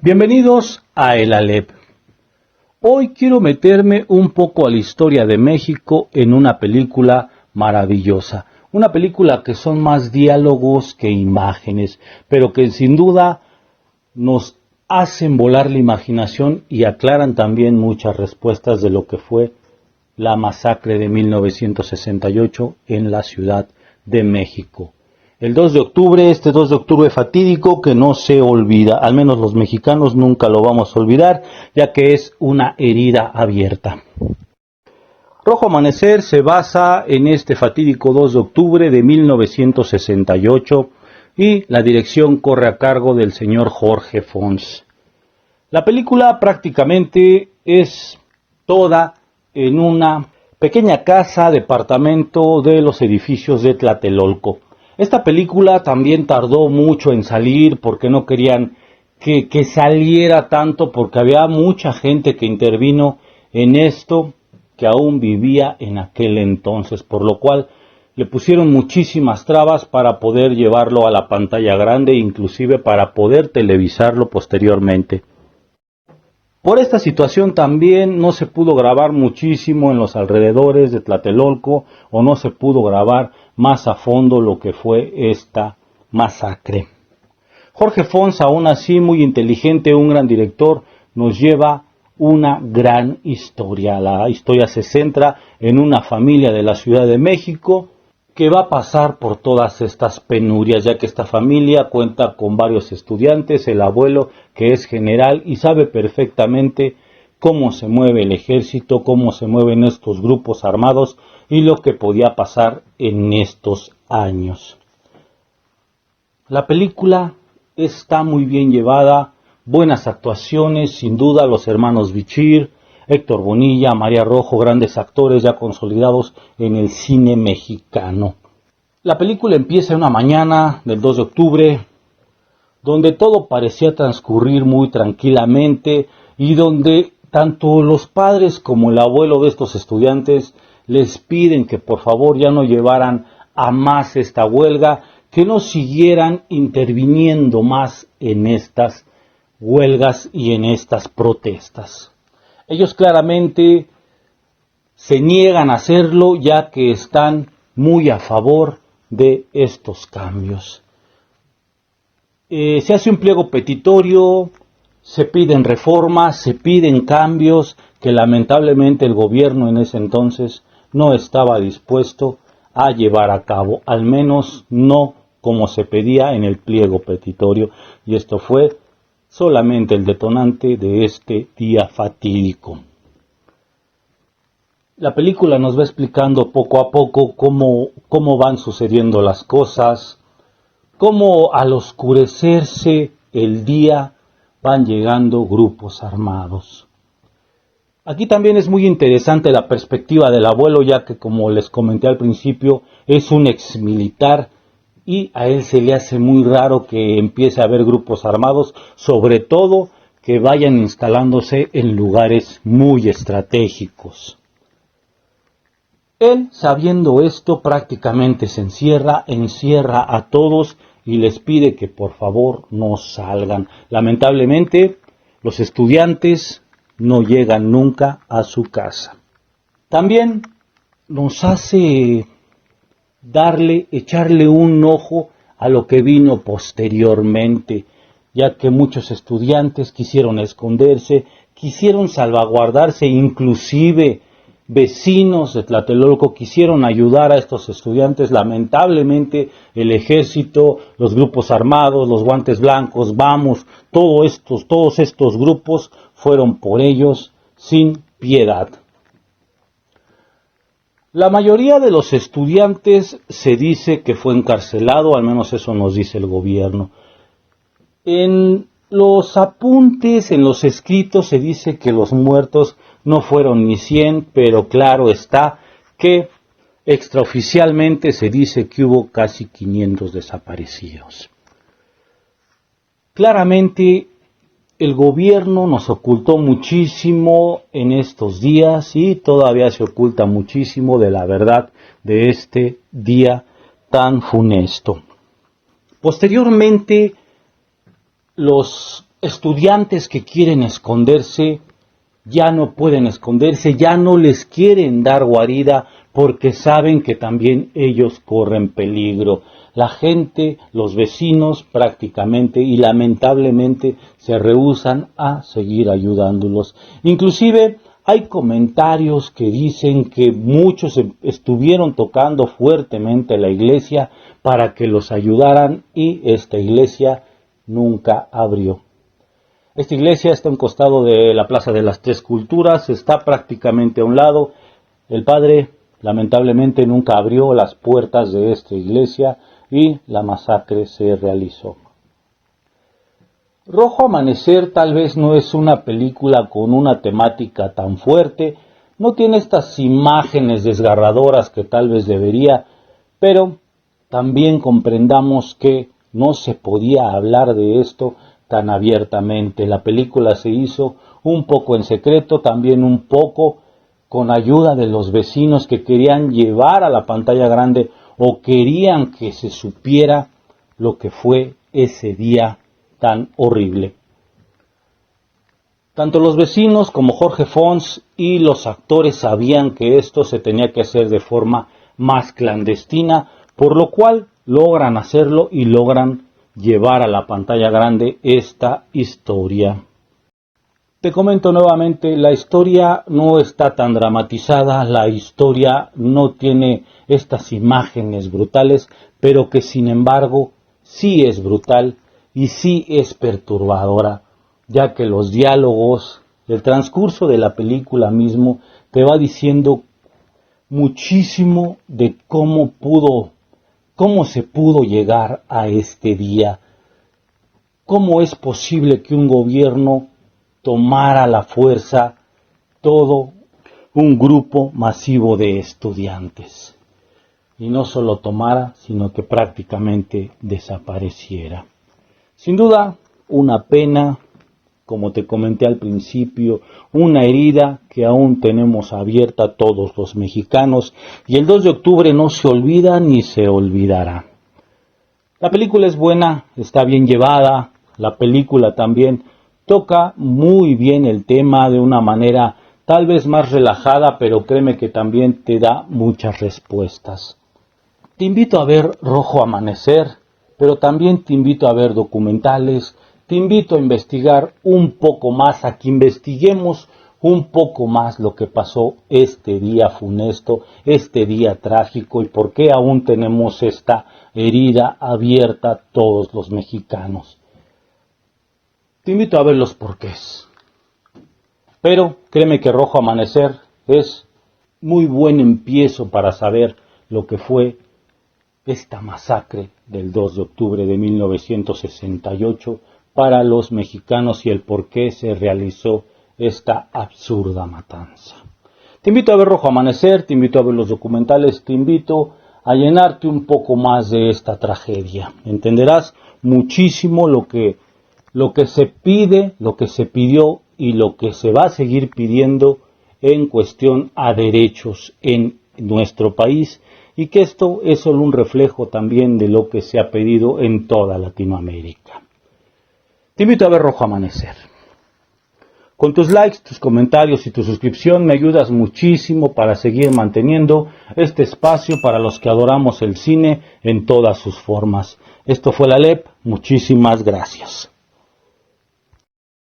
Bienvenidos a El Alep. Hoy quiero meterme un poco a la historia de México en una película maravillosa. Una película que son más diálogos que imágenes, pero que sin duda nos hacen volar la imaginación y aclaran también muchas respuestas de lo que fue la masacre de 1968 en la Ciudad de México. El 2 de octubre, este 2 de octubre fatídico que no se olvida, al menos los mexicanos nunca lo vamos a olvidar, ya que es una herida abierta. Rojo Amanecer se basa en este fatídico 2 de octubre de 1968 y la dirección corre a cargo del señor Jorge Fons. La película prácticamente es toda en una pequeña casa, departamento de los edificios de Tlatelolco. Esta película también tardó mucho en salir porque no querían que saliera tanto, porque había mucha gente que intervino en esto que aún vivía en aquel entonces, por lo cual le pusieron muchísimas trabas para poder llevarlo a la pantalla grande, inclusive para poder televisarlo posteriormente. Por esta situación también no se pudo grabar muchísimo en los alrededores de Tlatelolco, o no se pudo grabar más a fondo lo que fue esta masacre. Jorge Fons, aún así muy inteligente, un gran director, nos lleva una gran historia. La historia se centra en una familia de la Ciudad de México que va a pasar por todas estas penurias, ya que esta familia cuenta con varios estudiantes, el abuelo que es general y sabe perfectamente cómo se mueve el ejército, cómo se mueven estos grupos armados y lo que podía pasar en estos años. La película está muy bien llevada, buenas actuaciones, sin duda los hermanos Bichir, Héctor Bonilla, María Rojo, grandes actores ya consolidados en el cine mexicano. La película empieza una mañana del 2 de octubre, donde todo parecía transcurrir muy tranquilamente y donde tanto los padres como el abuelo de estos estudiantes les piden que por favor ya no llevaran a más esta huelga, que no siguieran interviniendo más en estas huelgas y en estas protestas. Ellos claramente se niegan a hacerlo, ya que están muy a favor de estos cambios. Se hace un pliego petitorio, se piden reformas, se piden cambios que lamentablemente el gobierno en ese entonces no estaba dispuesto a llevar a cabo, al menos no como se pedía en el pliego petitorio, y esto fue solamente el detonante de este día fatídico. La película nos va explicando poco a poco cómo van sucediendo las cosas, cómo al oscurecerse el día van llegando grupos armados. Aquí también es muy interesante la perspectiva del abuelo, ya que, como les comenté al principio, es un exmilitar y a él se le hace muy raro que empiece a haber grupos armados, sobre todo que vayan instalándose en lugares muy estratégicos. Él, sabiendo esto, prácticamente se encierra a todos y les pide que por favor no salgan. Lamentablemente, los estudiantes no llegan nunca a su casa. También nos hace echarle un ojo a lo que vino posteriormente, ya que muchos estudiantes quisieron esconderse, quisieron salvaguardarse, inclusive vecinos de Tlatelolco quisieron ayudar a estos estudiantes. Lamentablemente el ejército, los grupos armados, los guantes blancos, todos estos grupos fueron por ellos sin piedad. La mayoría de los estudiantes se dice que fue encarcelado, al menos eso nos dice el gobierno. En los apuntes, en los escritos se dice que los muertos no fueron ni 100, pero claro está que extraoficialmente se dice que hubo casi 500 desaparecidos. Claramente el gobierno nos ocultó muchísimo en estos días y todavía se oculta muchísimo de la verdad de este día tan funesto. Posteriormente, los estudiantes que quieren esconderse ya no pueden esconderse, ya no les quieren dar guarida porque saben que también ellos corren peligro. La gente, los vecinos prácticamente y lamentablemente se rehúsan a seguir ayudándolos. Inclusive hay comentarios que dicen que muchos estuvieron tocando fuertemente la iglesia para que los ayudaran y esta iglesia nunca abrió. Esta iglesia está a un costado de la Plaza de las Tres Culturas, está prácticamente a un lado. El padre lamentablemente nunca abrió las puertas de esta iglesia y la masacre se realizó. Rojo Amanecer tal vez no es una película con una temática tan fuerte, no tiene estas imágenes desgarradoras que tal vez debería, pero también comprendamos que no se podía hablar de esto tan abiertamente. La película se hizo un poco en secreto, también un poco con ayuda de los vecinos que querían llevar a la pantalla grande o querían que se supiera lo que fue ese día tan horrible. Tanto los vecinos como Jorge Fons y los actores sabían que esto se tenía que hacer de forma más clandestina, por lo cual logran hacerlo y logran llevar a la pantalla grande esta historia. Te comento nuevamente, la historia no está tan dramatizada, la historia no tiene estas imágenes brutales, pero que sin embargo sí es brutal y sí es perturbadora, ya que los diálogos, el transcurso de la película mismo te va diciendo muchísimo de cómo se pudo llegar a este día. ¿Cómo es posible que un gobierno tomara a la fuerza todo un grupo masivo de estudiantes? Y no solo tomara, sino que prácticamente desapareciera. Sin duda, una pena, como te comenté al principio, una herida que aún tenemos abierta todos los mexicanos, y el 2 de octubre no se olvida ni se olvidará. La película es buena, está bien llevada, la película también toca muy bien el tema de una manera tal vez más relajada, pero créeme que también te da muchas respuestas. Te invito a ver Rojo Amanecer, pero también te invito a ver documentales, te invito a investigar un poco más, a que investiguemos un poco más lo que pasó este día funesto, este día trágico y por qué aún tenemos esta herida abierta todos los mexicanos. Te invito a ver los porqués. Pero créeme que Rojo Amanecer es muy buen empiezo para saber lo que fue esta masacre del 2 de octubre de 1968 para los mexicanos y el por qué se realizó esta absurda matanza. Te invito a ver Rojo Amanecer, te invito a ver los documentales, te invito a llenarte un poco más de esta tragedia. Entenderás muchísimo lo que se pide, lo que se pidió y lo que se va a seguir pidiendo en cuestión a derechos en nuestro país y que esto es solo un reflejo también de lo que se ha pedido en toda Latinoamérica. Te invito a ver Rojo Amanecer. Con tus likes, tus comentarios y tu suscripción me ayudas muchísimo para seguir manteniendo este espacio para los que adoramos el cine en todas sus formas. Esto fue la LEP, muchísimas gracias.